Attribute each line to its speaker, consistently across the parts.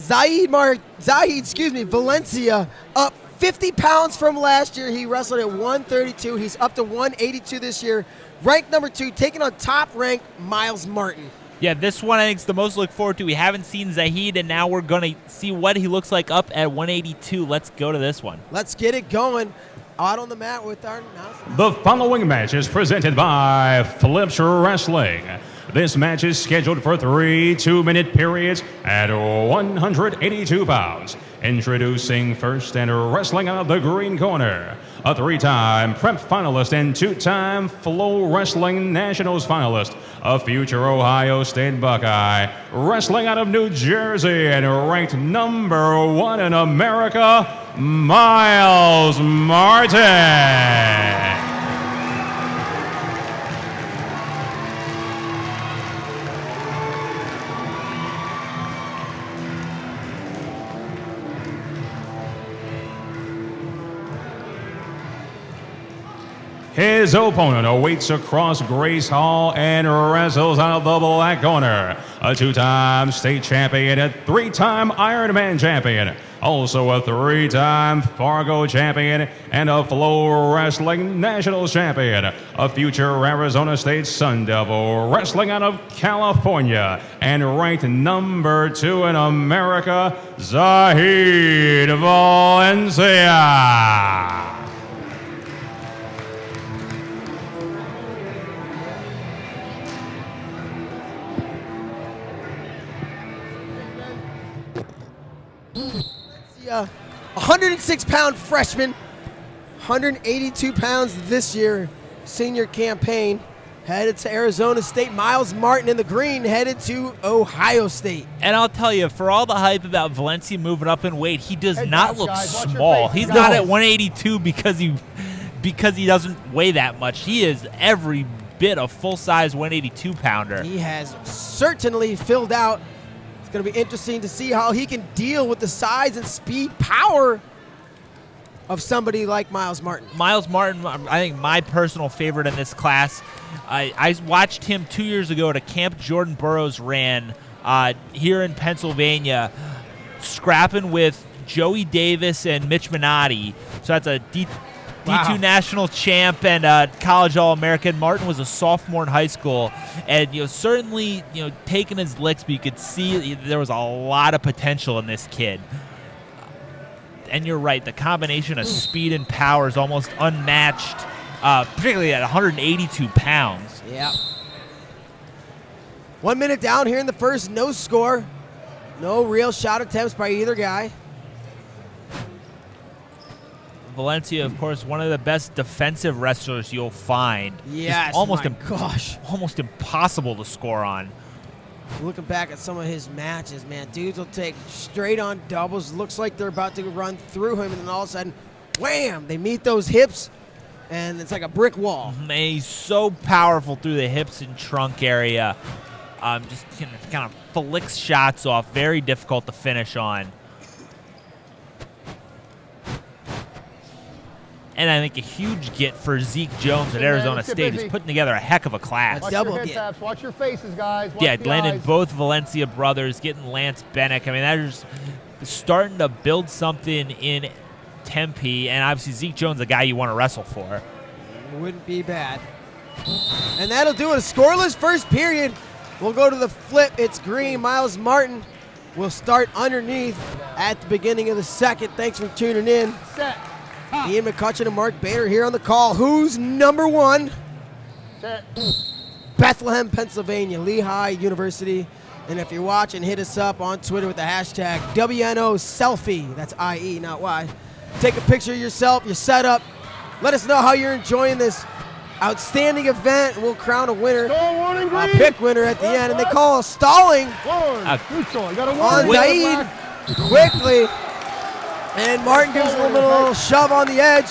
Speaker 1: Zahid Valencia up 50 pounds from last year. He wrestled at 132. He's up to 182 this year. Ranked number 2, taking on top-ranked Myles Martin.
Speaker 2: Yeah, this one I think is the most to look forward to. We haven't seen Zahid, and now we're going to see what he looks like up at 182. Let's go to this one.
Speaker 1: Let's get it going. Out on the mat with our announcement.
Speaker 3: The following match is presented by FloWrestling. This match is scheduled for 3 2-minute periods at 182 pounds. Introducing first and wrestling out of the green corner, a 3-time prep finalist and 2-time FloWrestling Nationals finalist, a future Ohio State Buckeye, wrestling out of New Jersey and ranked number 1 in America, Myles Martin. His opponent awaits across Grace Hall and wrestles out of the black corner, a 2-time state champion, a 3-time Ironman champion, also a 3-time Fargo champion, and a FloWrestling Nationals champion, a future Arizona State Sun Devil, wrestling out of California, and ranked number 2 in America, Zahid Valencia.
Speaker 1: A 106-pound freshman, 182 pounds this year, senior campaign, headed to Arizona State. Myles Martin in the green, headed to Ohio State.
Speaker 2: And I'll tell you, for all the hype about Valencia moving up in weight, he does not look small. He's not at 182 because he doesn't weigh that much. He is every bit a full-size 182-pounder.
Speaker 1: He has certainly filled out. It's going to be interesting to see how he can deal with the size and speed, power of somebody like Myles Martin.
Speaker 2: Myles Martin, I think my personal favorite in this class. I watched him 2 years ago at a camp Jordan Burroughs ran here in Pennsylvania, scrapping with Joey Davis and Mitch Minotti. So that's a D2 national champ and college All-American. Martin was a sophomore in high school, and certainly taking his licks, but you could see there was a lot of potential in this kid. And you're right, the combination of speed and power is almost unmatched, particularly at 182 pounds.
Speaker 1: Yeah. 1 minute down here in the first, no score, no real shot attempts by either guy.
Speaker 2: Valencia, of course, one of the best defensive wrestlers you'll find.
Speaker 1: Yes,
Speaker 2: almost
Speaker 1: gosh.
Speaker 2: Impossible to score on.
Speaker 1: Looking back at some of his matches, man, dudes will take straight on doubles. Looks like they're about to run through him, and then all of a sudden, wham, they meet those hips, and it's like a brick wall.
Speaker 2: And he's so powerful through the hips and trunk area. Just kind of flicks shots off. Very difficult to finish on. And I think a huge get for Zeke Jones at Arizona State. He's putting together a heck of a class.
Speaker 4: Watch your head taps. Watch your faces, guys. Watch the
Speaker 2: landed
Speaker 4: eyes.
Speaker 2: both Valencia brothers, getting Lance Bennick. I mean, they're just starting to build something in Tempe. And obviously Zeke Jones, a guy you want to wrestle for.
Speaker 1: Wouldn't be bad. And that'll do it. A scoreless first period. We'll go to the flip. It's green. Myles Martin will start underneath at the beginning of the second. Thanks for tuning in.
Speaker 4: Set.
Speaker 1: Ian McCutcheon and Mark Bader here on the call. Who's number 1?
Speaker 4: Set.
Speaker 1: Bethlehem, Pennsylvania, Lehigh University. And if you're watching, hit us up on Twitter with the hashtag WNOSelfie. That's I-E, not Y. Take a picture of yourself, your setup. Let us know how you're enjoying this outstanding event. We'll crown a winner. A pick winner at the end. And they call a stalling on Zahid quickly. And Martin gives him a little shove on the edge.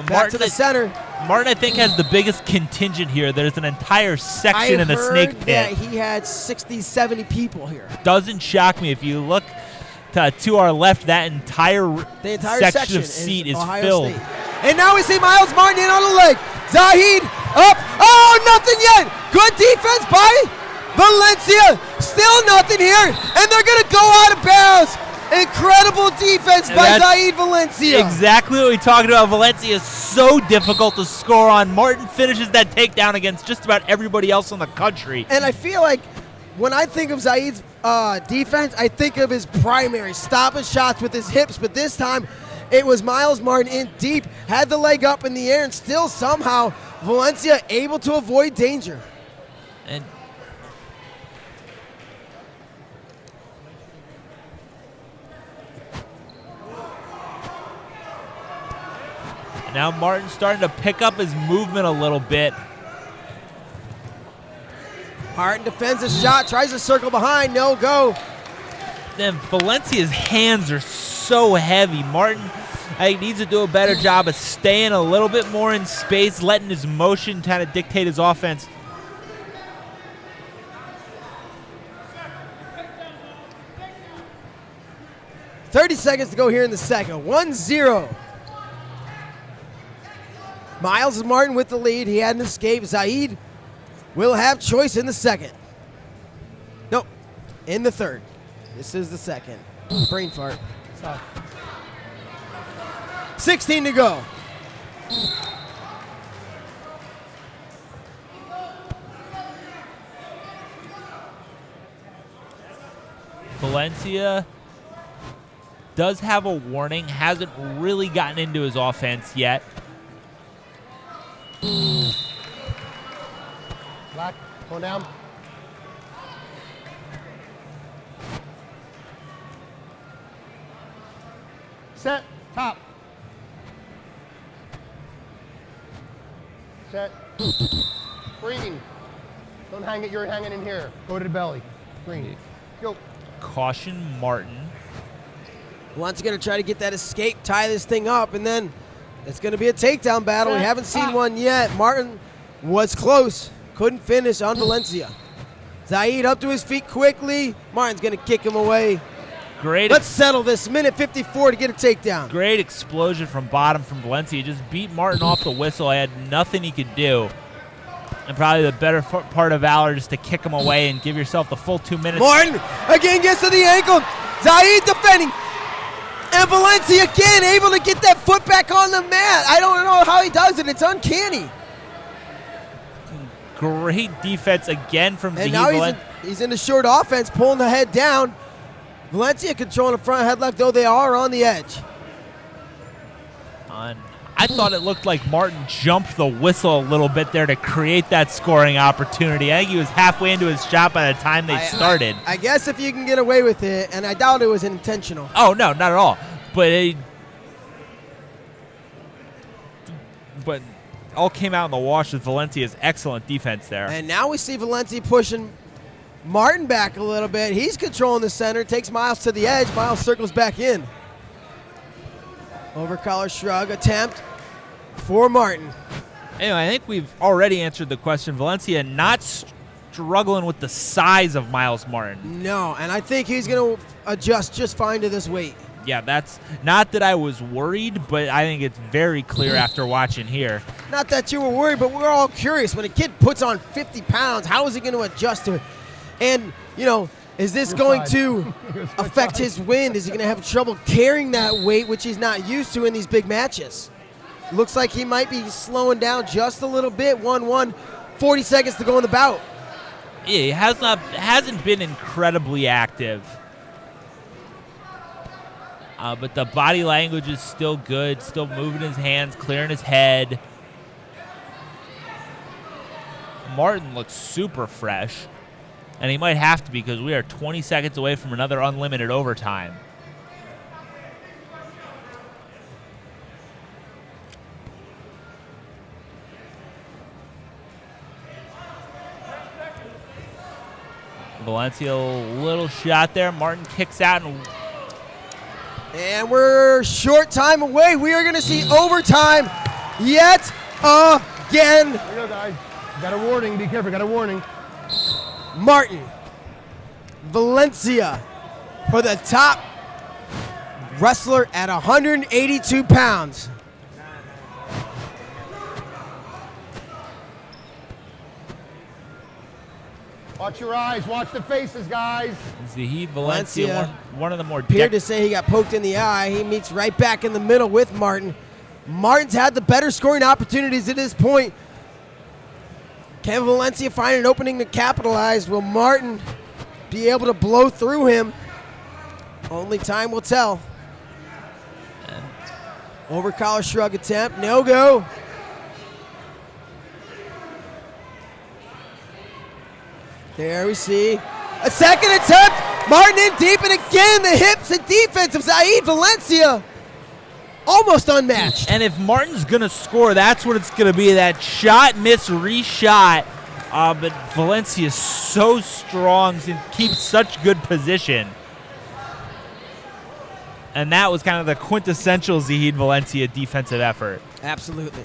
Speaker 1: Back to the center.
Speaker 2: Martin, I think, has the biggest contingent here. There's an entire section in the snake pit.
Speaker 1: Yeah, he had 60, 70 people here.
Speaker 2: Doesn't shock me. If you look to our left, that entire section of seat is filled.
Speaker 1: State. And now we see Myles Martin in on the leg. Zahid up. Oh, nothing yet. Good defense by Valencia, still nothing here, and they're going to go out of bounds. Incredible defense by Zahid Valencia.
Speaker 2: Exactly what we talked about. Valencia is so difficult to score on. Martin finishes that takedown against just about everybody else in the country.
Speaker 1: And I feel like when I think of Zahid's defense, I think of his primary stopping shots with his hips, but this time it was Myles Martin in deep, had the leg up in the air, and still somehow Valencia able to avoid danger.
Speaker 2: And now Martin's starting to pick up his movement a little bit.
Speaker 1: Martin defends the shot, tries to circle behind, no go.
Speaker 2: Then Valencia's hands are so heavy. Martin, I think, needs to do a better job of staying a little bit more in space, letting his motion kind of dictate his offense.
Speaker 1: .30 seconds to go here in the second. 1-0. Myles Martin with the lead. He had an escape. Zahid will have choice in the second. Nope, in the third. This is the second. Brain fart. Sorry. 16 to go.
Speaker 2: Valencia does have a warning. Hasn't really gotten into his offense yet.
Speaker 4: Black, going down. Set, top. Set. Green. Don't hang it, you're hanging in here. Go to the belly. Green. Go.
Speaker 2: Caution Martin.
Speaker 1: Once going to try to get that escape, tie this thing up, and then it's going to be a takedown battle. We haven't seen one yet. Martin was close. Couldn't finish on Valencia. Zahid up to his feet quickly. Martin's going to kick him away.
Speaker 2: Great.
Speaker 1: Let's settle this. Minute 54 to get a takedown.
Speaker 2: Great explosion from bottom from Valencia. Just beat Martin off the whistle. I had nothing he could do. And probably the better part of valor just to kick him away and give yourself the full 2 minutes.
Speaker 1: Martin again gets to the ankle. Zahid defending. And Valencia again able to get that foot back on the mat. I don't know how he does it. It's uncanny.
Speaker 2: Great defense again from Zahid.
Speaker 1: And now he's in the short offense, pulling the head down. Valencia controlling the front headlock, though they are on the edge.
Speaker 2: I thought it looked like Martin jumped the whistle a little bit there to create that scoring opportunity. I think he was halfway into his shot by the time they started.
Speaker 1: I guess if you can get away with it, and I doubt it was intentional.
Speaker 2: Oh, no, not at all. But all came out in the wash with Valencia's excellent defense there.
Speaker 1: And now we see Valencia pushing Martin back a little bit. He's controlling the center, takes Myles to the edge. Myles circles back in. Over collar shrug attempt for Martin.
Speaker 2: Anyway, I think we've already answered the question. Valencia not struggling with the size of Myles Martin.
Speaker 1: No, and I think he's going to adjust just fine to this weight.
Speaker 2: Yeah, that's not that I was worried, but I think it's very clear after watching here.
Speaker 1: Not that you were worried, but we're all curious. When a kid puts on 50 pounds, how is he going to adjust to it? And, you know, is this going to affect his win? Is he going to have trouble carrying that weight, which he's not used to in these big matches? Looks like he might be slowing down just a little bit. 1-1, 40 seconds to go in the bout.
Speaker 2: Yeah, he hasn't been incredibly active. But the body language is still good, still moving his hands, clearing his head. Martin looks super fresh. And he might have to because we are 20 seconds away from another unlimited overtime. Valencia, little shot there. Martin kicks out.
Speaker 1: And we're short time away. We are going to see overtime yet again.
Speaker 4: Here we go, guys. Got a warning. Be careful. Got a warning.
Speaker 1: Martin, Valencia for the top wrestler at 182 pounds.
Speaker 4: Watch your eyes. Watch the faces, guys.
Speaker 2: Zahid Valencia, one of the more
Speaker 1: appeared to say he got poked in the eye. He meets right back in the middle with Martin. Martin's had the better scoring opportunities at this point. Can Valencia find an opening to capitalize? Will Martin be able to blow through him? Only time will tell. Over collar shrug attempt, no go. There we see a second attempt. Martin in deep, and again the hips and defense of Zahid Valencia almost unmatched.
Speaker 2: And if Martin's going to score, that's what it's going to be, that shot, miss, reshot. But Valencia is so strong and keeps such good position. And that was kind of the quintessential Zahid Valencia defensive effort.
Speaker 1: Absolutely.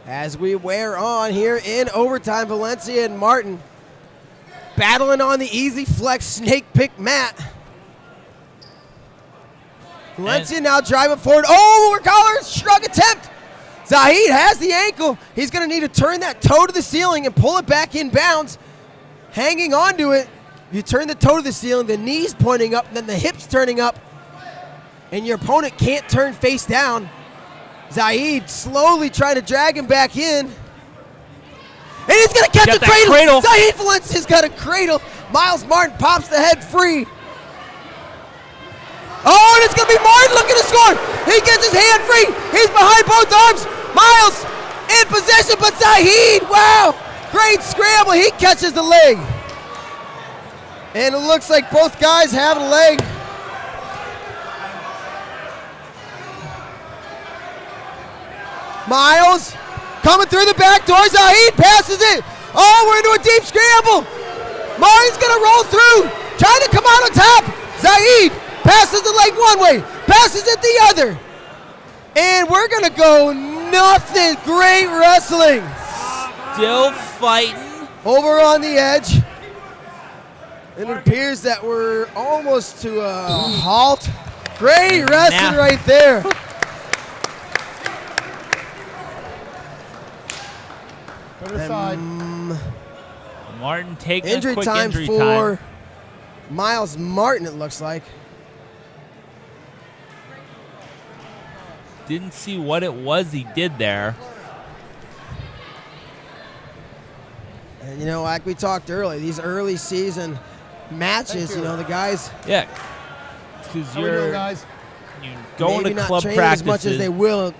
Speaker 1: As we wear on here in overtime, Valencia and Martin battling on the easy flex snake pick mat. Valencia now driving forward. Oh, over collar shrug attempt. Zahid has the ankle. He's going to need to turn that toe to the ceiling and pull it back in bounds. Hanging onto it. You turn the toe to the ceiling, the knees pointing up, then the hips turning up, and your opponent can't turn face down. Zahid slowly trying to drag him back in. And he's going to catch the cradle. Zahid Valencia's got a cradle. Myles Martin pops the head free. Oh, and it's going to be Martin looking to score. He gets his hand free. He's behind both arms. Myles in possession, but Zahid, wow. Great scramble. He catches the leg. And it looks like both guys have a leg. Myles coming through the back door. Zahid passes it. Oh, we're into a deep scramble. Martin's going to roll through, trying to come out on top. Zahid passes the leg one way, passes it the other. And we're going to go nothing. Great wrestling.
Speaker 2: Still fighting.
Speaker 1: Over on the edge. And it appears that we're almost to a halt. Great wrestling right there.
Speaker 4: Put it aside.
Speaker 2: Martin taking
Speaker 1: injury
Speaker 2: a quick
Speaker 1: time
Speaker 2: injury
Speaker 1: for
Speaker 2: time.
Speaker 1: Myles Martin, it looks like.
Speaker 2: Didn't see what it was he did there.
Speaker 1: And, you know, like we talked earlier, these early season matches, you know, the guys.
Speaker 2: Yeah. Because you're going
Speaker 1: maybe
Speaker 2: to club
Speaker 1: not training
Speaker 2: practices
Speaker 1: as much as they will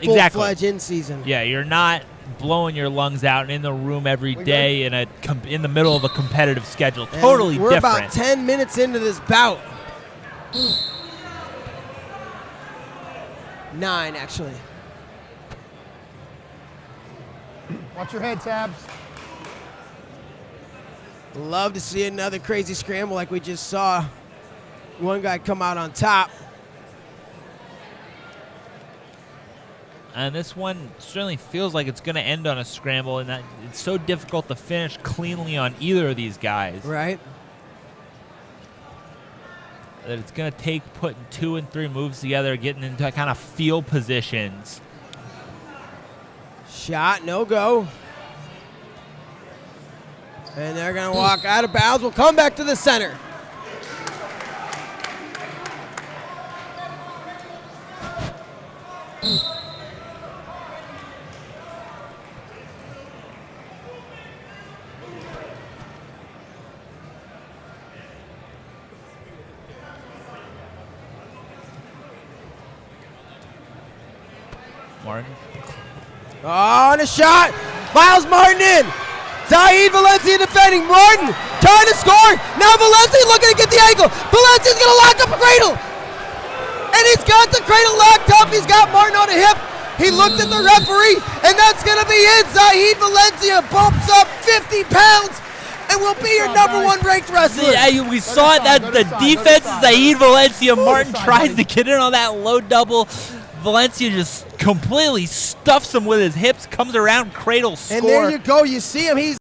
Speaker 1: full-fledged in season.
Speaker 2: Yeah, you're not blowing your lungs out and in the room every day in the middle of a competitive schedule.
Speaker 1: And
Speaker 2: totally
Speaker 1: we're
Speaker 2: different.
Speaker 1: about 10 minutes into this bout. 9, actually.
Speaker 4: Watch your head, Tabs.
Speaker 1: Love to see another crazy scramble like we just saw. One guy come out on top.
Speaker 2: And this one certainly feels like it's going to end on a scramble, and that it's so difficult to finish cleanly on either of these guys.
Speaker 1: Right.
Speaker 2: That it's going to take putting 2 and 3 moves together, getting into kind of field positions.
Speaker 1: Shot, no go. And they're going to walk out of bounds. We'll come back to the center.
Speaker 2: Martin.
Speaker 1: Oh, and a shot. Myles Martin in. Zahid Valencia defending. Martin trying to score. Now Valencia looking to get the angle. Valencia's going to lock up a cradle. And he's got the cradle locked up. He's got Martin on a hip. He looked at the referee, and that's going to be it. Zahid Valencia bumps up 50 pounds. And will be your number one ranked wrestler.
Speaker 2: Yeah, we saw it. That the defense is Zahid Valencia. Martin tries to get in on that low double. Valencia just completely stuffs him with his hips, comes around, cradle, score.
Speaker 1: And there you go. You see him. He's